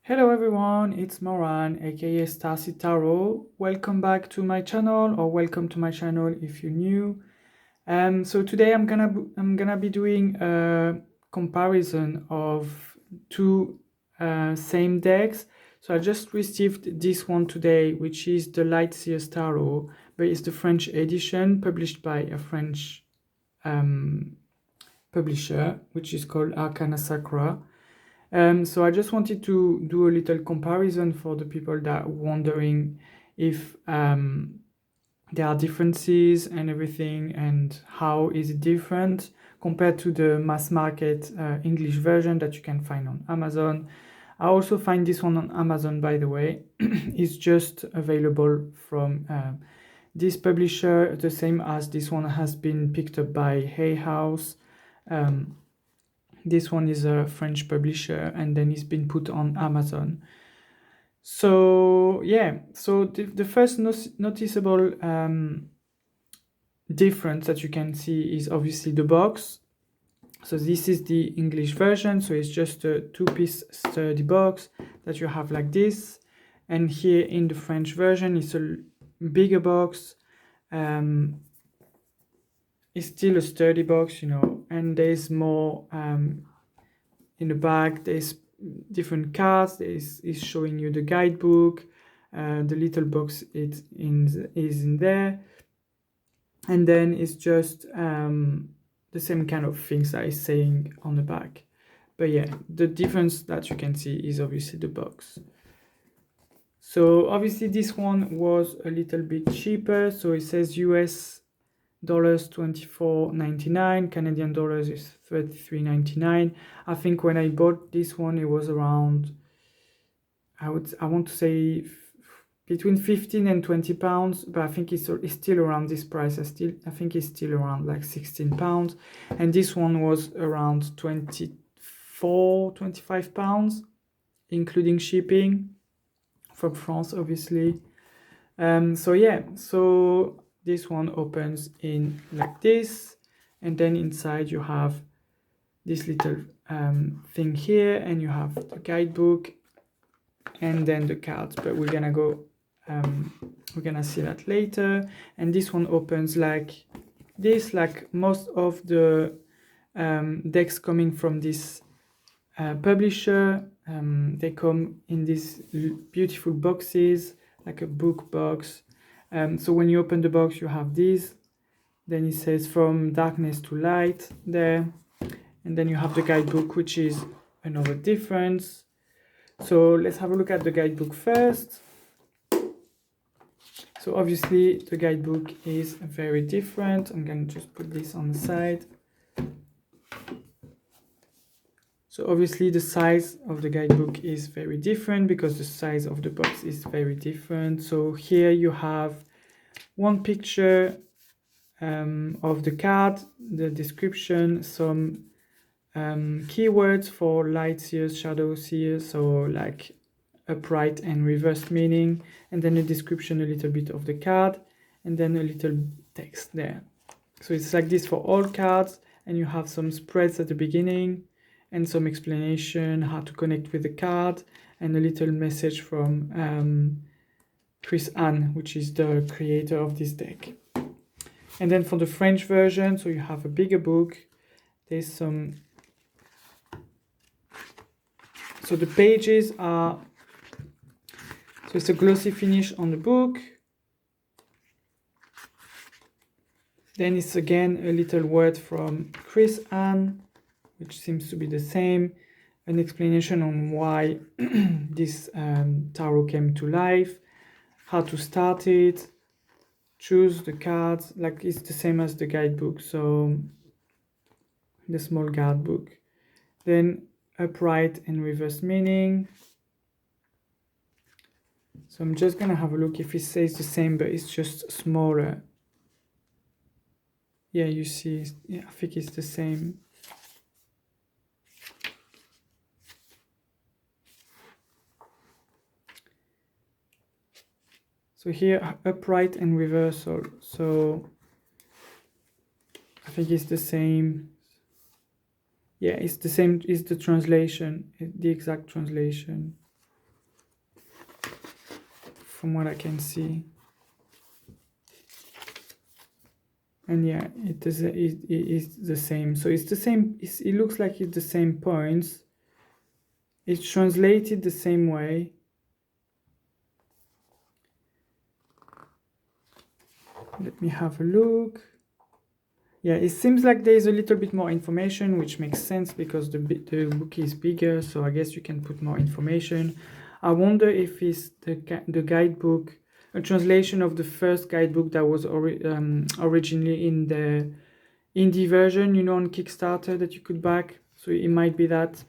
Hello everyone, it's Moran aka Starseed Tarot. Welcome back to my channel, or welcome to my channel if you're new. So today I'm gonna be doing a comparison of two same decks. So I just received this one today, which is the Light Seers Tarot, but it's the French edition published by a French publisher, which is called Arcana Sacra. So I just wanted to do a little comparison for the people that are wondering if there are differences and everything, and how is it different compared to the mass market English version that you can find on Amazon. I also find this one on Amazon, by the way. It's just available from this publisher, the same as this one has been picked up by Hay House. This one is a French publisher, and then it's been put on Amazon. So yeah, so the first noticeable difference that you can see is obviously the box. So this is the English version, so it's just a two-piece sturdy box that you have like this. And here in the French version, it's a bigger box. It's still a sturdy box, you know, and there's more in the back. There's different cards. Is showing you the guidebook. The little box is in there, and then it's just the same kind of things that is saying on the back. But yeah, the difference that you can see is obviously the box. So obviously this one was a little bit cheaper. So it says US dollars $24.99, Canadian dollars is $33.99. I think when I bought this one, it was around, I want to say between 15 and 20 pounds, but I think it's still around this price. I think it's still around like 16 pounds, and this one was around 25 pounds, including shipping from France, obviously. So yeah, so this one opens in like this, and then inside you have this little thing here, and you have the guidebook and then the cards, but we're gonna see that later. And this one opens like this, like most of the decks coming from this publisher. They come in these beautiful boxes, like a book box. So when you open the box, you have these. Then it says From Darkness to Light there. And then you have the guidebook, which is another difference. So let's have a look at the guidebook first. So obviously the guidebook is very different. I'm going to just put this on the side. So obviously the size of the guidebook is very different because the size of the box is very different. So here you have one picture of the card, the description, some keywords for light seers, shadow seers, so like upright and reversed meaning, and then a description, a little bit of the card, and then a little text there. So it's like this for all cards, and you have some spreads at the beginning and some explanation how to connect with the card, and a little message from Chris Anne, which is the creator of this deck. And then for the French version, so you have a bigger book. There's some, so the pages are, so it's a glossy finish on the book. Then it's again a little word from Chris Anne, which seems to be the same. An explanation on why this tarot came to life, how to start it, choose the cards, like it's the same as the guidebook, so the small guidebook. Then upright and reverse meaning. So I'm just gonna have a look if it says the same, but it's just smaller. Yeah, you see, yeah, I think it's the same. So here, upright and reversal. So I think it's the same. Yeah, it's the same, it's the translation, the exact translation. from what I can see. And yeah, it is the same. So it's the same. It looks like it's the same points. It's translated the same way. Let me have a look. Yeah, it seems like there's a little bit more information, which makes sense because the book is bigger. So I guess you can put more information. I wonder if it's the guidebook, a translation of the first guidebook that was originally in the indie version, you know, on Kickstarter that you could back. So it might be that.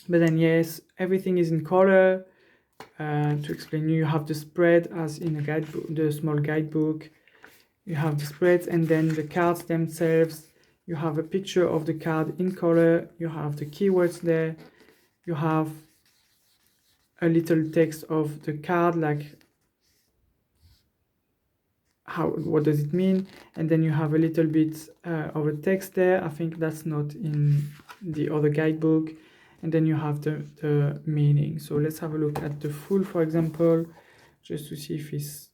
But then yes, everything is in color. To explain you have the spread as in a guidebook, the small guidebook. You have the spreads and then the cards themselves. You have a picture of the card in color. You have the keywords there. You have a little text of the card, like what does it mean, and then you have a little bit of a text there. I think that's not in the other guidebook. And then you have the meaning. So let's have a look at the full, for example, just to see if it's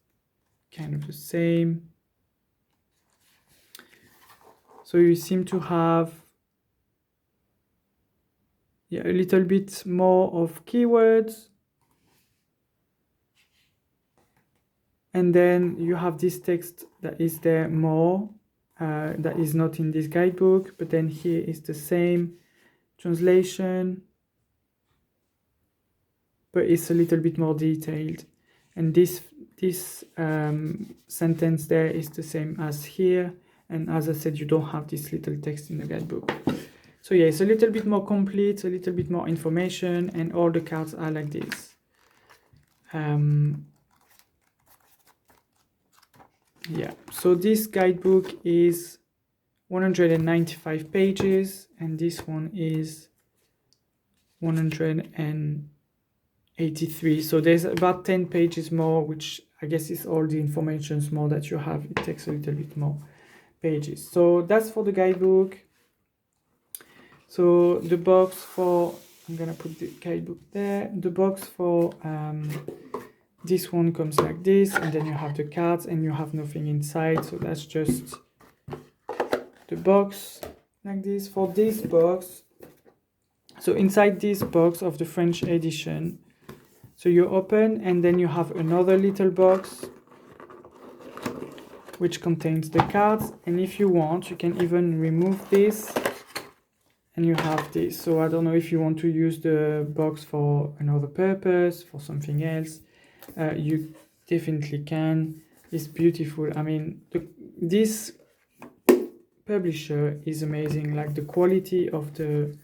kind of the same. So you seem to have a little bit more of keywords. And then you have this text that is there more, that is not in this guidebook, but then here is the same translation, but it's a little bit more detailed. And this sentence there is the same as here. And as I said, you don't have this little text in the guidebook. So yeah, it's a little bit more complete, a little bit more information, and all the cards are like this. Yeah, so this guidebook is 195 pages, and this one is 183. So there's about 10 pages more, which I guess is all the information more that you have. It takes a little bit more pages. So that's for the guidebook. So the box for, I'm gonna put the guidebook there. The box for this one comes like this, and then you have the cards and you have nothing inside. So that's just the box like this. For this box, so inside this box of the French edition, so you open and then you have another little box which contains the cards, and if you want you can even remove this and you have this. So I don't know if you want to use the box for another purpose, for something else, you definitely can. It's beautiful. I mean, this publisher is amazing. Like the quality of the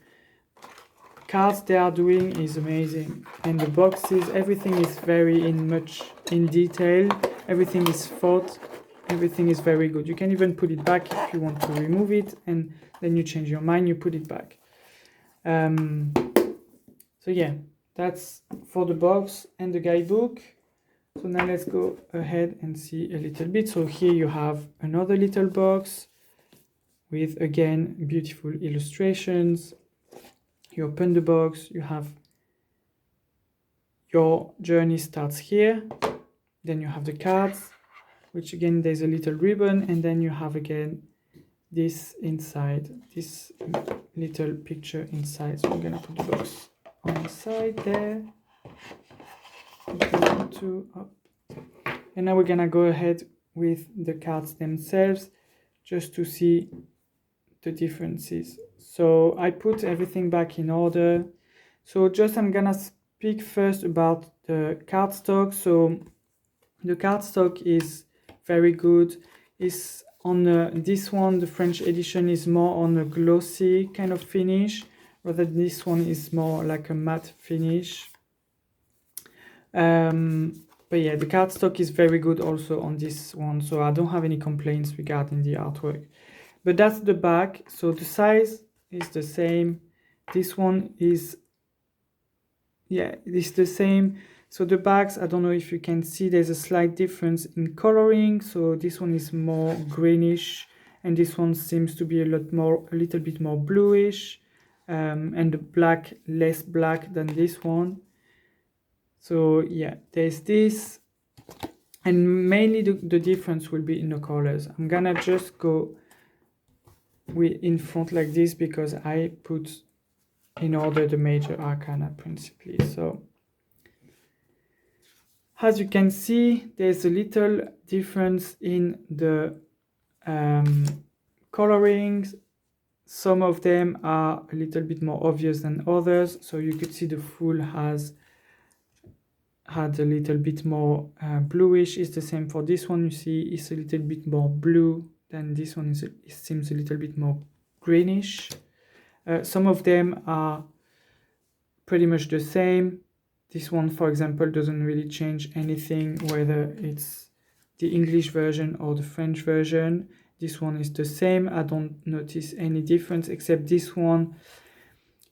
cards they are doing is amazing, and the boxes, everything is very much in detail. Everything is thought. Everything is very good. You can even put it back if you want to remove it, and then you change your mind, you put it back. So yeah, that's for the box and the guidebook. So now let's go ahead and see a little bit. So here you have another little box with, again, beautiful illustrations. You open the box, you have your journey starts here. Then you have the cards, which again, there's a little ribbon, and then you have again this inside, this little picture inside. So I'm gonna put the box on the side there. 1, 2, up. And now we're gonna go ahead with the cards themselves just to see the differences. So I put everything back in order. So just I'm gonna speak first about the cardstock. So the cardstock is very good. It's on this one, the French edition is more on a glossy kind of finish, rather than this one is more like a matte finish. But yeah, the cardstock is very good also on this one, so I don't have any complaints regarding the artwork. But that's the back. So the size is the same. This one is, yeah, it's the same. So the backs, I don't know if you can see, there's a slight difference in coloring. So this one is more greenish, and this one seems to be a little bit more bluish, and the black less black than this one. So yeah, there's this. and mainly the difference will be in the colors. I'm gonna just go in front like this because I put in order the major arcana principally. So as you can see, there's a little difference in the colorings. Some of them are a little bit more obvious than others. So you could see the Fool has had a little bit more bluish. It's the same for this one. You see it's a little bit more blue than this one. It seems a little bit more greenish. Some of them are pretty much the same. This one, for example, doesn't really change anything, whether it's the English version or the French version. This one is the same. I don't notice any difference, except this one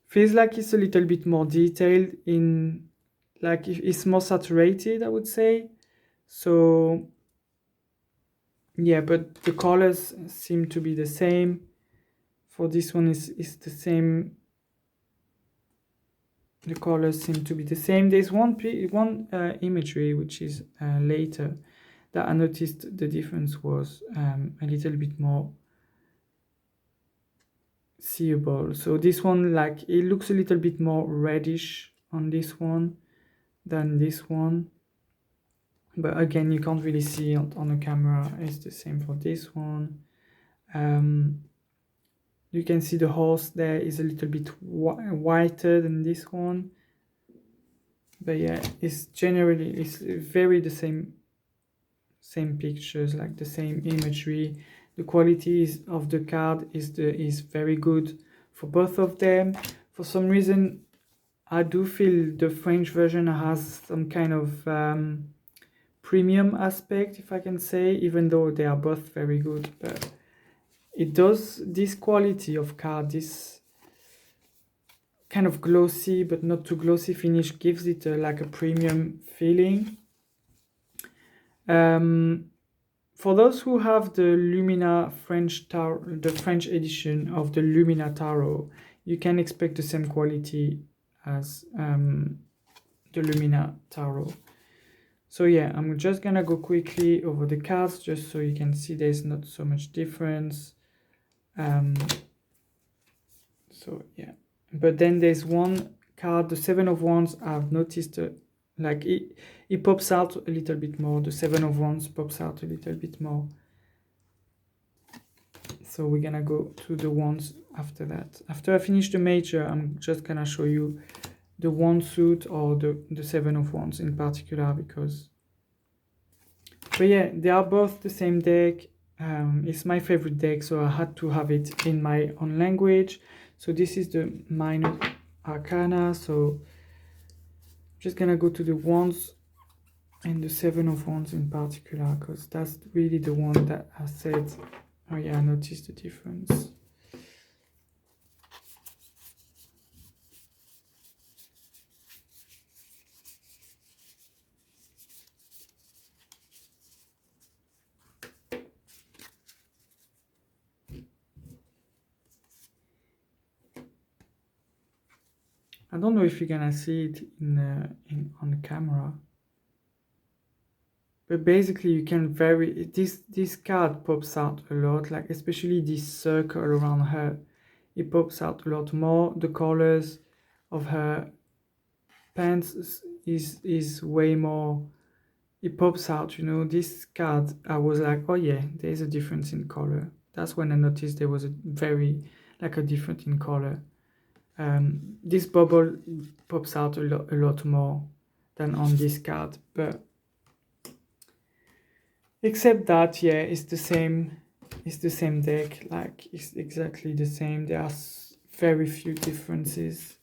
feels like it's a little bit more detailed, in like it's more saturated, I would say. So yeah, but the colors seem to be the same. For this one is the same. The colors seem to be the same. There's one imagery which is later that I noticed the difference was a little bit more seeable. So this one, like, it looks a little bit more reddish on this one than this one, but again, you can't really see it on the camera. It's the same for this one. You can see the horse there is a little bit whiter than this one, but yeah, it's very the same pictures, like the same imagery. The quality of the card is very good for both of them. For some reason, I do feel the French version has some kind of premium aspect, if I can say, even though they are both very good. But it does, this quality of card, this kind of glossy but not too glossy finish, gives it like a premium feeling. For those who have the Lumina French Tarot, the French edition of the Lumina Tarot, you can expect the same quality as the Lumina Tarot. So yeah, I'm just gonna go quickly over the cards just so you can see there's not so much difference. So yeah, but then there's one card, the Seven of Wands. I've noticed like it pops out a little bit more. The Seven of Wands pops out a little bit more. So we're gonna go to the wands after that. After I finish the major, I'm just gonna show you the wand suit or the Seven of Wands in particular, because but yeah, they are both the same deck. It's my favorite deck, so I had to have it in my own language. So this is the minor arcana. So I'm just gonna go to the wands and the Seven of Wands in particular, because that's really the one that I said, oh yeah, I noticed the difference. I don't know if you're gonna see it on the camera, but basically you can vary. This card pops out a lot, like especially this circle around her. It pops out a lot more. The colors of her pants is way more. It pops out, you know. This card, I was like, oh yeah, there's a difference in color. That's when I noticed there was a difference in color. This bubble pops out a lot more than on this card, but except that, yeah, it's the same deck, like it's exactly the same. There are very few differences,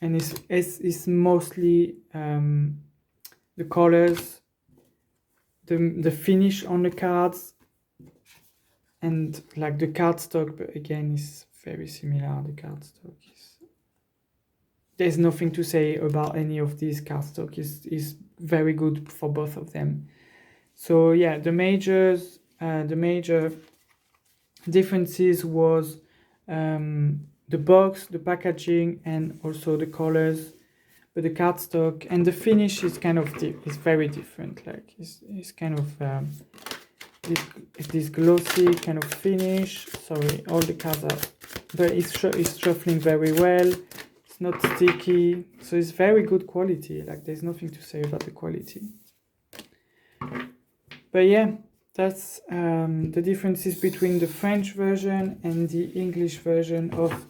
and it's mostly the colors, the finish on the cards, and like the cardstock. But again, it's very similar. The cardstock there's nothing to say about any of these. Cardstock is very good for both of them. So yeah, the major differences was the box, the packaging, and also the colors. but the cardstock and the finish is kind of is very different. Like it's kind of this glossy kind of finish. Sorry, all the cards are, but it's shuffling very well. It's not sticky, so it's very good quality. Like there's nothing to say about the quality. But yeah, that's the differences between the French version and the English version of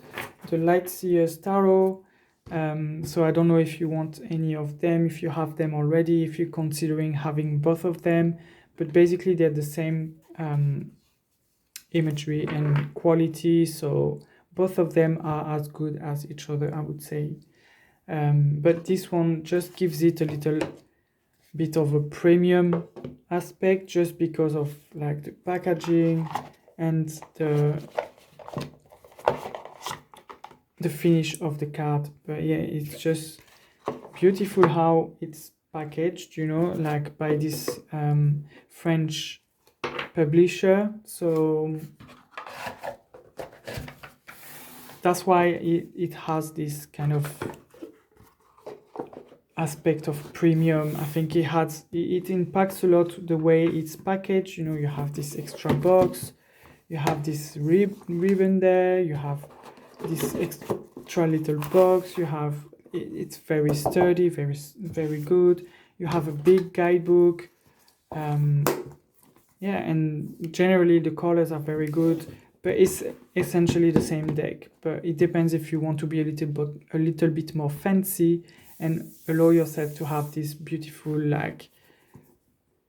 the Light Seers Tarot. So I don't know if you want any of them, if you have them already, if you're considering having both of them, but basically they're the same imagery and quality, so both of them are as good as each other, I would say. But this one just gives it a little bit of a premium aspect, just because of like the packaging and the finish of the card. But yeah, it's just beautiful how it's packaged, you know, like by this French publisher. So that's why it has this kind of aspect of premium. I think it impacts a lot the way it's packaged. You know, you have this extra box, you have this ribbon there, you have this extra little box, you have it's very sturdy, very good. You have a big guidebook, yeah, and generally the colors are very good, but it's essentially the same deck. But it depends if you want to be a little bit more fancy and allow yourself to have this beautiful like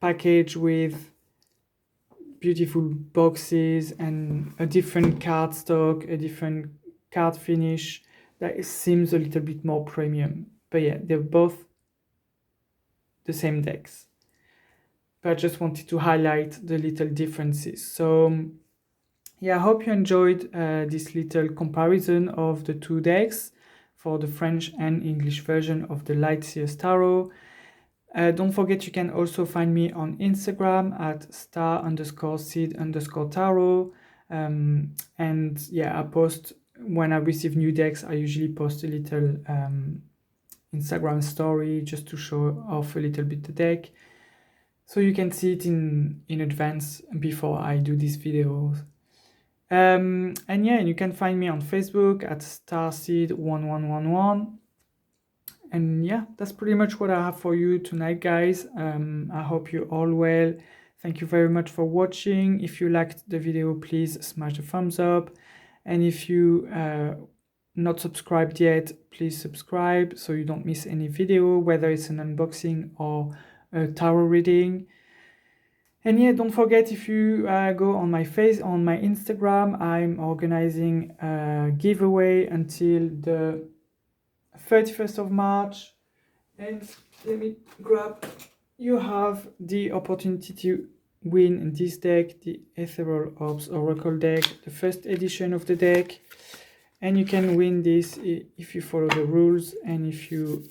package with beautiful boxes and a different cardstock, a different card finish. That seems a little bit more premium. But yeah, they're both the same decks. But I just wanted to highlight the little differences. So yeah, I hope you enjoyed this little comparison of the two decks for the French and English version of the Light Seers Tarot. Don't forget you can also find me on Instagram at star_seed_tarot. And yeah, I post when I receive new decks. I usually post a little Instagram story just to show off a little bit the deck, so you can see it in advance before I do these videos. And yeah, you can find me on Facebook at Starseed1111. And yeah, that's pretty much what I have for you tonight, guys. I hope you're all well. Thank you very much for watching. If you liked the video, please smash the thumbs up. And if you not subscribed yet, please subscribe so you don't miss any video, whether it's an unboxing or a tarot reading. And yeah, don't forget, if you go on my Instagram, I'm organizing a giveaway until the 31st of March. And let me grab, you have the opportunity to win this deck, the Ethereal Orbs Oracle deck, the first edition of the deck. And you can win this if you follow the rules and if you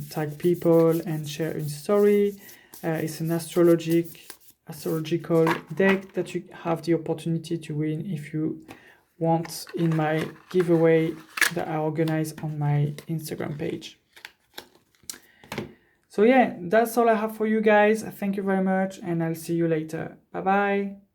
tag people and share a story. It's an astrological deck that you have the opportunity to win if you want in my giveaway that I organize on my Instagram page. So yeah, that's all I have for you guys. Thank you very much, and I'll see you later. Bye bye.